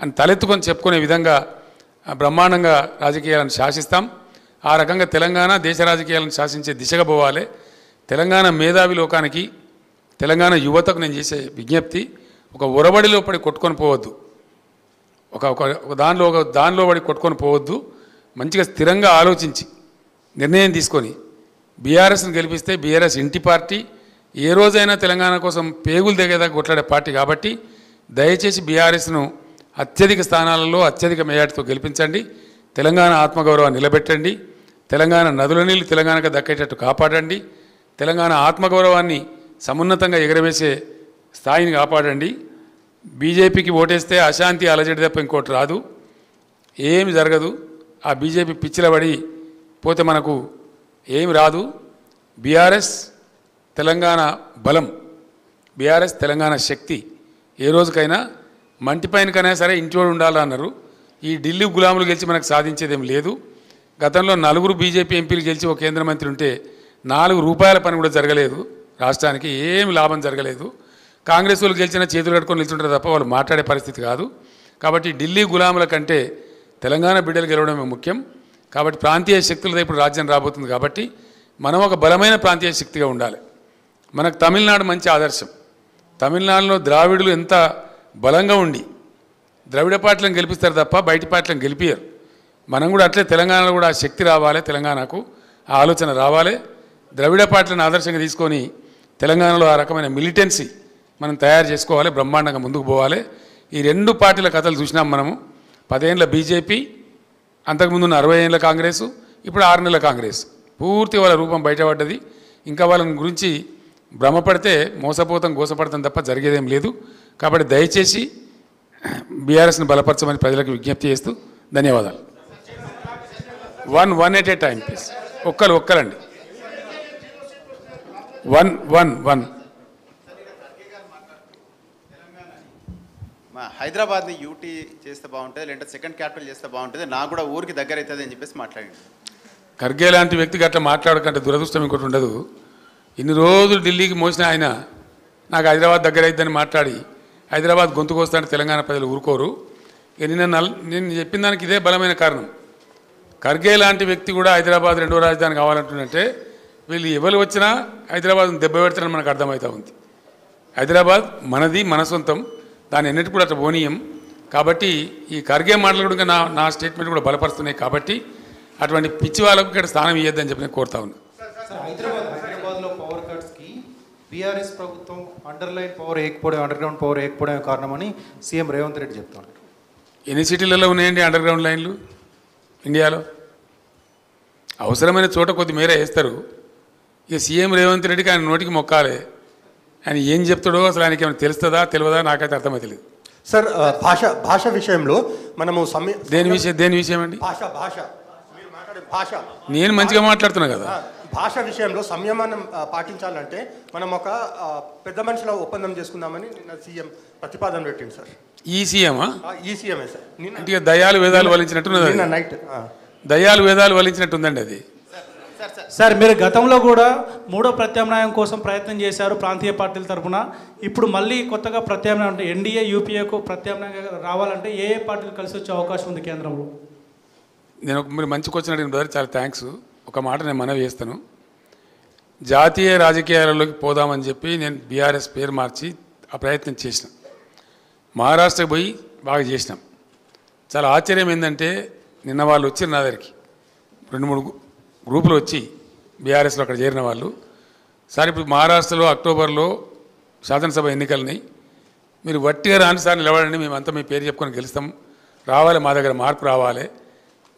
అని తలెత్తుకొని చెప్పుకునే విధంగా బ్రహ్మాండంగా రాజకీయాలను శాసిస్తాం. ఆ రకంగా తెలంగాణ దేశ రాజకీయాలను శాసించే దిశగా పోవాలి. తెలంగాణ మేధావి లోకానికి, తెలంగాణ యువతకు నేను చేసే విజ్ఞప్తి, ఒక ఒరబడిలో పడి కొట్టుకొని పోవద్దు, ఒక దానిలో పడి కొట్టుకొని పోవద్దు. మంచిగా స్థిరంగా ఆలోచించి నిర్ణయం తీసుకొని బీఆర్ఎస్ని గెలిపిస్తే బీఆర్ఎస్ ఇంటి పార్టీ, ఏ రోజైనా తెలంగాణ కోసం పేగులు దిగేదాకా కొట్లాడే పార్టీ. కాబట్టి దయచేసి బీఆర్ఎస్ను అత్యధిక స్థానాలలో అత్యధిక మెజార్టీతో గెలిపించండి. తెలంగాణ ఆత్మగౌరవాన్ని నిలబెట్టండి. తెలంగాణ నదుల నీళ్లు తెలంగాణకు దక్కేటట్టు కాపాడండి. తెలంగాణ ఆత్మగౌరవాన్ని సమున్నతంగా ఎగరవేసే స్థాయిని కాపాడండి. బీజేపీకి ఓటేస్తే అశాంతి అలజడి తప్ప ఇంకోటి రాదు, ఏమి జరగదు. ఆ బీజేపీ పిచ్చిల పడి పోతే మనకు ఏమి రాదు. బీఆర్ఎస్ తెలంగాణ బలం, బీఆర్ఎస్ తెలంగాణ శక్తి. ఏ రోజుకైనా మంటిపైనకైనా సరే ఇంటివాడు ఉండాలన్నారు. ఈ ఢిల్లీ గులాములు గెలిచి మనకు సాధించేదేం లేదు. గతంలో 4 బీజేపీ ఎంపీలు గెలిచి ఒక కేంద్ర మంత్రి ఉంటే 4 రూపాయల పని కూడా జరగలేదు, రాష్ట్రానికి ఏమి లాభం జరగలేదు. కాంగ్రెస్ వాళ్ళు గెలిచిన చేతులు కట్టుకొని నిల్చుంటారు తప్ప వాళ్ళు మాట్లాడే పరిస్థితి కాదు. కాబట్టి ఢిల్లీ గులాముల కంటే తెలంగాణ బిడ్డలు గెలవడమే ముఖ్యం. కాబట్టి ప్రాంతీయ శక్తులతో ఇప్పుడు రాజ్యం రాబోతుంది. కాబట్టి మనం ఒక బలమైన ప్రాంతీయ శక్తిగా ఉండాలి. మనకు తమిళనాడు మంచి ఆదర్శం. తమిళనాడులో ద్రావిడులు ఎంత బలంగా ఉండి ద్రవిడ పార్టీలను గెలిపిస్తారు తప్ప బయటి పార్టీలను గెలిపియరు. మనం కూడా అట్లే తెలంగాణలో కూడా ఆ శక్తి రావాలి, తెలంగాణకు ఆ ఆలోచన రావాలి. ద్రవిడ పార్టీలను ఆదర్శంగా తీసుకొని తెలంగాణలో ఆ రకమైన మిలిటెన్సీ మనం తయారు చేసుకోవాలి, బ్రహ్మాండంగా ముందుకు పోవాలి. ఈ 2 పార్టీల కథలు చూసినాం మనము. 10 ఏళ్ళ బీజేపీ, అంతకుముందు 60 ఏళ్ళ కాంగ్రెసు, ఇప్పుడు 6 నెలల కాంగ్రెస్. పూర్తి వాళ్ళ రూపం బయటపడ్డది. ఇంకా వాళ్ళని గురించి భ్రమపడితే మోసపోతాం, గోసపడతాం తప్ప జరిగేదేం లేదు. కాబట్టి దయచేసి బీఆర్ఎస్ని బలపరచమని ప్రజలకు విజ్ఞప్తి చేస్తూ ధన్యవాదాలు. One at a time please. ఒక్కరండి. వన్ హైదరాబాద్ని యూటీ చేస్తే బాగుంటుంది, లేదంటే సెకండ్ క్యాపిటల్ చేస్తే బాగుంటుంది, నాకు కూడా ఊరికి దగ్గర అవుతుంది అని చెప్పేసి మాట్లాడింది. ఖర్గే లాంటి వ్యక్తికి అట్లా మాట్లాడకంటే దురదృష్టం ఇంకోటి ఉండదు. ఇన్ని రోజులు ఢిల్లీకి మోసిన ఆయన నాకు హైదరాబాద్ దగ్గర అవుతుందని మాట్లాడి హైదరాబాద్ గొంతుకు వస్తానంటే తెలంగాణ ప్రజలు ఊరుకోరు. నేను చెప్పిన దానికి ఇదే బలమైన కారణం. ఖర్గే లాంటి వ్యక్తి కూడా హైదరాబాద్ 2వ రాజధాని కావాలంటుందంటే వీళ్ళు ఎవరు వచ్చినా హైదరాబాద్ను దెబ్బ పెడతారని మనకు అర్థమవుతూ ఉంది. హైదరాబాద్ మనది, మన సొంతం, దాన్ని ఎన్నిటి కూడా అట్లా పోనీయం. కాబట్టి ఈ ఖర్గే మాటలు కూడా నా స్టేట్మెంట్ కూడా బలపరుస్తున్నాయి. కాబట్టి అటువంటి పిచ్చి వాళ్ళకు ఇక్కడ స్థానం ఇవ్వద్దని చెప్పి నేను కోరుతా ఉన్నా. హైదరాబాద్లో పవర్ కట్స్కి బీఆర్ఎస్ ప్రభుత్వం అండర్లైన్ పవర్ వేయకపోవడం, అండర్గ్రౌండ్ పవర్ వేయకపోవడం కారణమని సీఎం రేవంత్ రెడ్డి చెప్తున్నారు. ఎన్ని సిటీలలో ఉన్నాయండి అండర్గ్రౌండ్ లైన్లు ఇండియాలో? అవసరమైన చోట కొద్ది మేర వేస్తారు. ఇక సీఎం రేవంత్ రెడ్డికి ఆయన నోటికి మొక్కాలి. ఆయన ఏం చెప్తాడో అసలు ఆయనకి ఏమైనా తెలుస్తుందా తెలియదా నాకైతే అర్థమవుతలేదు. సార్, భాష విషయంలో మనము దేని విషయం అండి? భాష నేను మంచిగా మాట్లాడుతున్నా కదా. భాష విషయంలో సంయమనం పాటించాలంటే మనం ఒక పెద్ద మనుషుల ఒప్పందం చేసుకుందామని నిన్న సీఎం ప్రతిపాదన పెట్టింది సార్. ఈ సీఎమా? ఈ సీఎమే సార్. అంటే దయాలు వేదాలు వలించినట్టున్నది. నిన్న నైట్ దయాలు వేదాలు వలించినట్టుందండి అది. సార్, మీరు గతంలో కూడా 3వ ప్రత్యామ్నాయం కోసం ప్రయత్నం చేశారు ప్రాంతీయ పార్టీల తరఫున. ఇప్పుడు మళ్ళీ కొత్తగా ప్రత్యామ్నాయం అంటే ఎన్డీఏ యూపీఏకు ప్రత్యామ్నాయంగా రావాలంటే ఏ పార్టీలు కలిసి వచ్చే అవకాశం ఉంది కేంద్రంలో? మీరు మంచి క్వశ్చన్ అడిగిన బ్రదర్, చాలా థ్యాంక్స్. ఒక మాట నేను మనవి చేస్తాను. జాతీయ రాజకీయాలలోకి పోదామని చెప్పి నేను బీఆర్ఎస్ పేరు మార్చి ఆ ప్రయత్నం చేసిన. మహారాష్ట్రకి పోయి బాగా చేసినాం. చాలా ఆశ్చర్యం ఏంటంటే నిన్న వాళ్ళు వచ్చారు నా దగ్గరికి, 2-3 గ్రూపులు వచ్చి బీఆర్ఎస్లో అక్కడ చేరిన వాళ్ళు. సార్, ఇప్పుడు మహారాష్ట్రలో అక్టోబర్లో శాసనసభ ఎన్నికలని మీరు వట్టిగా రాని సార్ నిలబడండి, మేమంతా మీ పేరు చెప్పుకొని గెలుస్తాం, రావాలి, మా దగ్గర మార్పు రావాలి,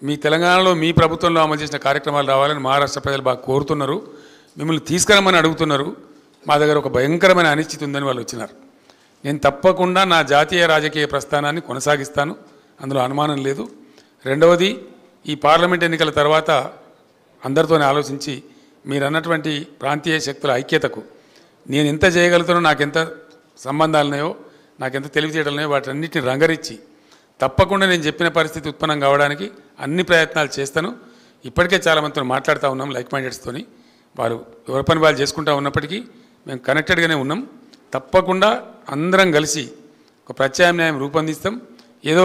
మీ తెలంగాణలో మీ ప్రభుత్వంలో అమలు చేసిన కార్యక్రమాలు రావాలని మహారాష్ట్ర ప్రజలు బాగా కోరుతున్నారు, మిమ్మల్ని తీసుకురమ్మని అడుగుతున్నారు, మా దగ్గర ఒక భయంకరమైన అనిశ్చితి ఉందని వాళ్ళు వచ్చినారు. నేను తప్పకుండా నా జాతీయ రాజకీయ ప్రస్థానాన్ని కొనసాగిస్తాను, అందులో అనుమానం లేదు. రెండవది, ఈ పార్లమెంట్ ఎన్నికల తర్వాత అందరితోనే ఆలోచించి మీరు అన్నటువంటి ప్రాంతీయ శక్తుల ఐక్యతకు నేను ఎంత చేయగలుగుతానో, నాకెంత సంబంధాలు ఉన్నాయో, నాకెంత తెలివితేటలు ఉన్నాయో వాటన్నిటిని రంగరించి తప్పకుండా నేను చెప్పిన పరిస్థితి ఉత్పన్నం కావడానికి అన్ని ప్రయత్నాలు చేస్తాను. ఇప్పటికే చాలామందితో మాట్లాడుతూ ఉన్నాం, లైక్ మైండెడ్స్తోని. వాళ్ళు ఎవరి పని వాళ్ళు చేసుకుంటూ ఉన్నప్పటికీ మేము కనెక్టెడ్గానే ఉన్నాం. తప్పకుండా అందరం కలిసి ఒక ప్రత్యామ్నాయం రూపొందిస్తాం. ఏదో